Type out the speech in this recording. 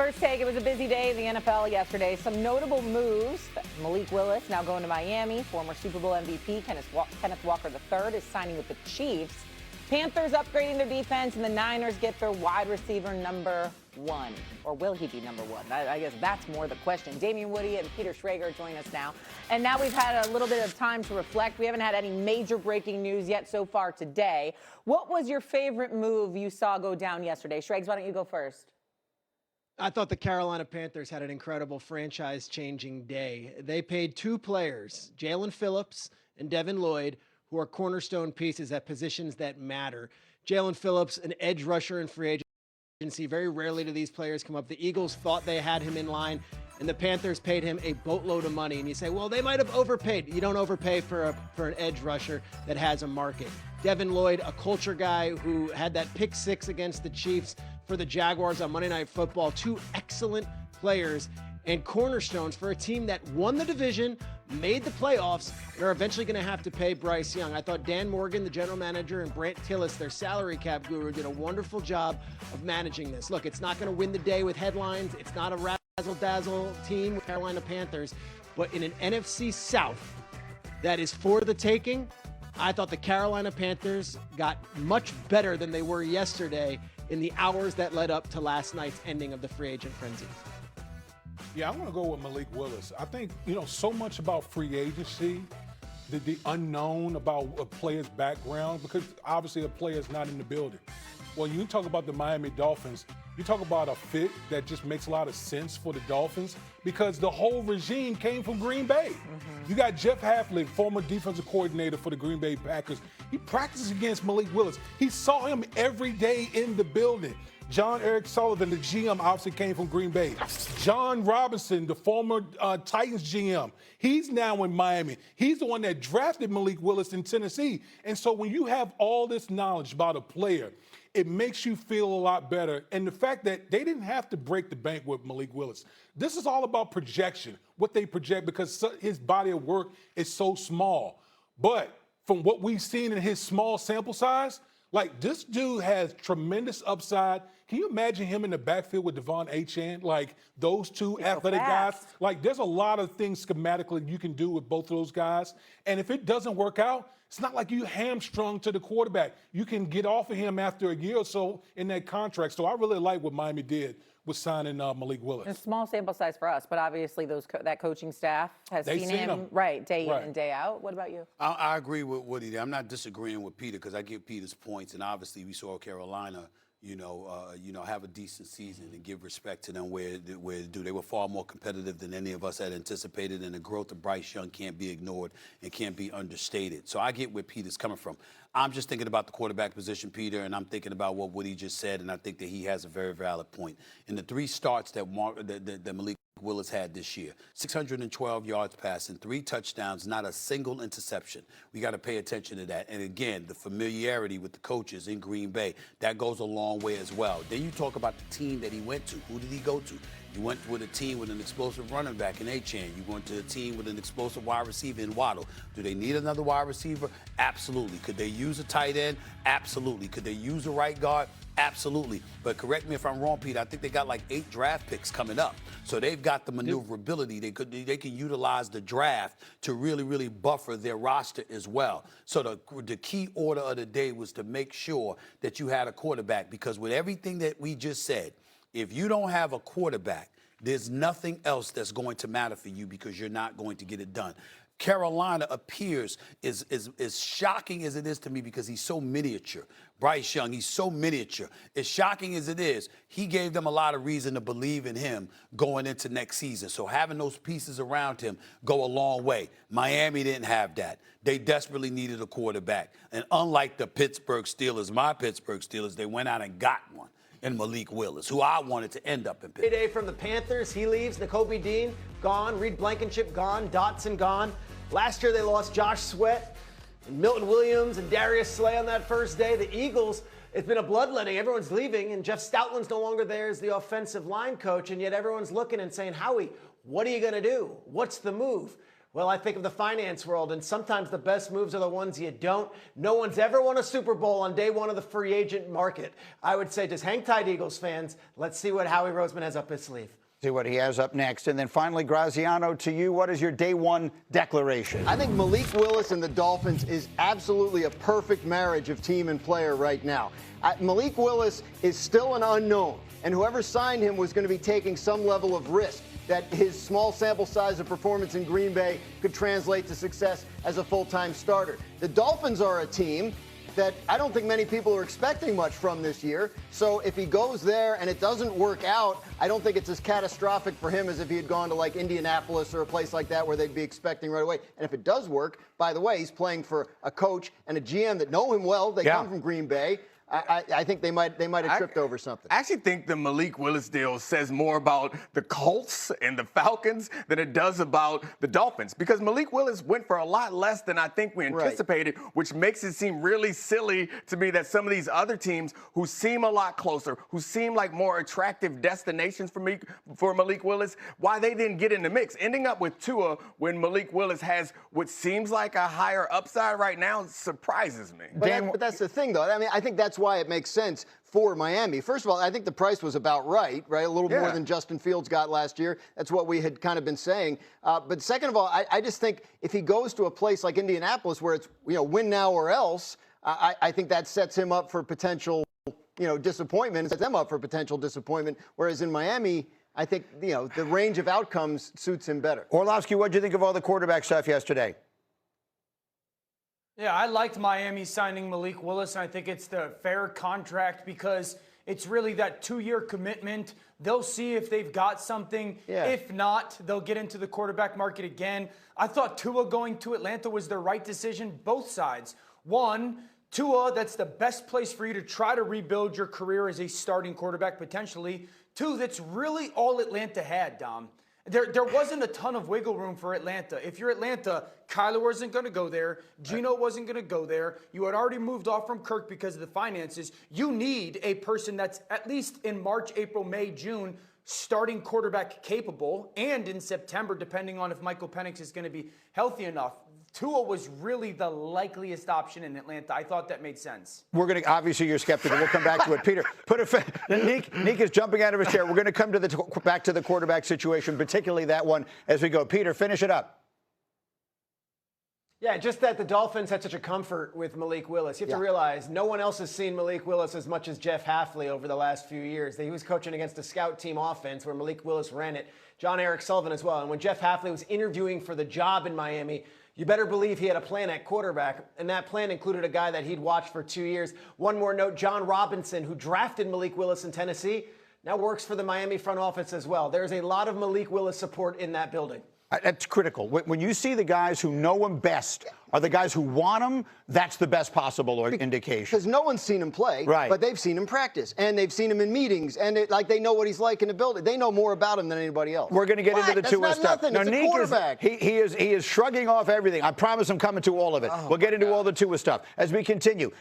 First take, it was a busy day in the NFL yesterday. Some notable moves. Malik Willis now going to Miami. Former Super Bowl MVP Kenneth Walker III is signing with the Chiefs. Panthers upgrading their defense, and the Niners get their wide receiver number one. Or will he be number one? I guess that's more the question. Damian Woody and Peter Schrager join us now. And now we've had a little bit of time to reflect. We haven't had any major breaking news yet so far today. What was your favorite move you saw go down yesterday? Schrags, why don't you go first? I thought the Carolina Panthers had an incredible franchise-changing day. They paid two players, Jalen Phillips and Devin Lloyd, who are cornerstone pieces at positions that matter. Jalen Phillips, an edge rusher in free agency. Very rarely do these players come up. The Eagles thought they had him in line, and the Panthers paid him a boatload of money. And you say, well, they might have overpaid. You don't overpay for an edge rusher that has a market. Devin Lloyd, a culture guy who had that pick six against the Chiefs for the Jaguars on Monday Night Football. Two excellent players and cornerstones for a team that won the division, made the playoffs, and are eventually going to have to pay Bryce Young. I thought Dan Morgan, the general manager, and Brant Tillis, their salary cap guru, did a wonderful job of managing this. Look, it's not going to win the day with headlines. It's not a razzle-dazzle team with Carolina Panthers, but in an NFC South that is for the taking, I thought the Carolina Panthers got much better than they were yesterday in the hours that led up to last night's ending of the free agent frenzy. Yeah, I want to go with Malik Willis. I think, so much about free agency, the unknown about a player's background, because obviously a player is not in the building. Well, you talk about the Miami Dolphins, you talk about a fit that just makes a lot of sense for the Dolphins because the whole regime came from Green Bay. Mm-hmm. You got Jeff Haflick, former defensive coordinator for the Green Bay Packers. He practiced against Malik Willis. He saw him every day in the building. John Eric Sullivan, the GM, obviously came from Green Bay. John Robinson, the former Titans GM, he's now in Miami. He's the one that drafted Malik Willis in Tennessee. And so when you have all this knowledge about a player, it makes you feel a lot better. And the fact that they didn't have to break the bank with Malik Willis. This is all about projection, what they project, because his body of work is so small. But from what we've seen in his small sample size, like, this dude has tremendous upside. Can you imagine him in the backfield with Devon Achane? Like, those two athletic guys. Like, there's a lot of things schematically you can do with both of those guys. And if it doesn't work out, it's not like you hamstrung to the quarterback. You can get off of him after a year or so in that contract. So I really like what Miami did with signing Malik Willis. A small sample size for us, but obviously that coaching staff has seen him right day in and day out. What about you? I agree with Woody. I'm not disagreeing with Peter because I give Peter's points, and obviously we saw Carolina, have a decent season and give respect to them where they were far more competitive than any of us had anticipated, and the growth of Bryce Young can't be ignored and can't be understated. So I get where Peter's coming from. I'm just thinking about the quarterback position, Peter, and I'm thinking about what Woody just said, and I think that he has a very valid point. In the three starts that Malik Willis had this year, 612 yards passing, 3 touchdowns, not a single interception. We got to pay attention to that. And again, the familiarity with the coaches in Green Bay, that goes a long way as well. Then you talk about the team that he went to. Who did he go to? You went with a team with an explosive running back in Achane. You went to a team with an explosive wide receiver in Waddle. Do they need another wide receiver? Absolutely. Could they use a tight end? Absolutely. Could they use a right guard? Absolutely. But correct me if I'm wrong, Pete, I think they got like 8 draft picks coming up. So they've got the maneuverability. They can utilize the draft to really, really buffer their roster as well. So the key order of the day was to make sure that you had a quarterback, because with everything that we just said, if you don't have a quarterback, there's nothing else that's going to matter for you because you're not going to get it done. Carolina appears as shocking as it is to me because he's so miniature. Bryce Young, he's so miniature. As shocking as it is, he gave them a lot of reason to believe in him going into next season. So having those pieces around him go a long way. Miami didn't have that. They desperately needed a quarterback. And unlike the Pittsburgh Steelers, my Pittsburgh Steelers, they went out and got one. And Malik Willis, who I wanted to end up in Pittsburgh. Day from the Panthers, he leaves. Nakobe Dean, gone. Reed Blankenship, gone. Dotson, gone. Last year, they lost Josh Sweat and Milton Williams and Darius Slay on that first day. The Eagles, it's been a bloodletting. Everyone's leaving, and Jeff Stoutland's no longer there as the offensive line coach, and yet everyone's looking and saying, Howie, what are you going to do? What's the move? Well, I think of the finance world, and sometimes the best moves are the ones you don't. No one's ever won a Super Bowl on day one of the free agent market. I would say just hang tight, Eagles fans. Let's see what Howie Roseman has up his sleeve. See what he has up next. And then finally, Graziano, to you, what is your day one declaration? I think Malik Willis and the Dolphins is absolutely a perfect marriage of team and player right now. Malik Willis is still an unknown, and whoever signed him was going to be taking some level of risk that his small sample size of performance in Green Bay could translate to success as a full-time starter. The Dolphins are a team that I don't think many people are expecting much from this year. So if he goes there and it doesn't work out, I don't think it's as catastrophic for him as if he had gone to like Indianapolis or a place like that where they'd be expecting right away. And if it does work, by the way, he's playing for a coach and a GM that know him well. They come from Green Bay. I think they might have tripped over something. I actually think the Malik Willis deal says more about the Colts and the Falcons than it does about the Dolphins, because Malik Willis went for a lot less than I think we anticipated, which makes it seem really silly to me that some of these other teams who seem a lot closer, who seem like more attractive destinations for Malik Willis, why they didn't get in the mix. Ending up with Tua when Malik Willis has what seems like a higher upside right now surprises me. But that's the thing, though. I mean, I think that's why it makes sense for Miami. First of all, I think the price was about right? A little more than Justin Fields got last year. That's what we had kind of been saying. But second of all, I just think if he goes to a place like Indianapolis where it's, win now or else, I think that sets him up for potential, disappointment, sets them up for potential disappointment. Whereas in Miami, I think, the range of outcomes suits him better. Orlovsky, what do you think of all the quarterback stuff yesterday? Yeah, I liked Miami signing Malik Willis, and I think it's the fair contract because it's really that 2-year commitment. They'll see if they've got something. Yeah. If not, they'll get into the quarterback market again. I thought Tua going to Atlanta was the right decision, both sides. One, Tua, that's the best place for you to try to rebuild your career as a starting quarterback potentially. Two, that's really all Atlanta had, Dom. There wasn't a ton of wiggle room for Atlanta. If you're Atlanta, Kyler wasn't going to go there. Geno wasn't going to go there. You had already moved off from Kirk because of the finances. You need a person that's at least in March, April, May, June, starting quarterback capable, and in September, depending on if Michael Penix is going to be healthy enough. Tua was really the likeliest option in Atlanta. I thought that made sense. We're going to, obviously you're skeptical. We'll come back to it. Peter, Nick is jumping out of his chair. We're going to come to back to the quarterback situation, particularly that one as we go. Peter, finish it up. Yeah, just that the Dolphins had such a comfort with Malik Willis. You have to realize no one else has seen Malik Willis as much as Jeff Hafley over the last few years. He was coaching against a scout team offense where Malik Willis ran it. John Eric Sullivan as well. And when Jeff Hafley was interviewing for the job in Miami, you better believe he had a plan at quarterback, and that plan included a guy that he'd watched for 2 years. One more note, John Robinson, who drafted Malik Willis in Tennessee, now works for the Miami front office as well. There's a lot of Malik Willis support in that building. That's critical. When you see the guys who know him best are the guys who want him, that's the best possible indication. Because no one's seen him play, but they've seen him practice, and they've seen him in meetings, and they know what he's like in the building. They know more about him than anybody else. We're going to get into the Tua stuff. Now, Nick quarterback. He is shrugging off everything. I promise I'm coming to all of it. We'll get into all the Tua stuff as we continue.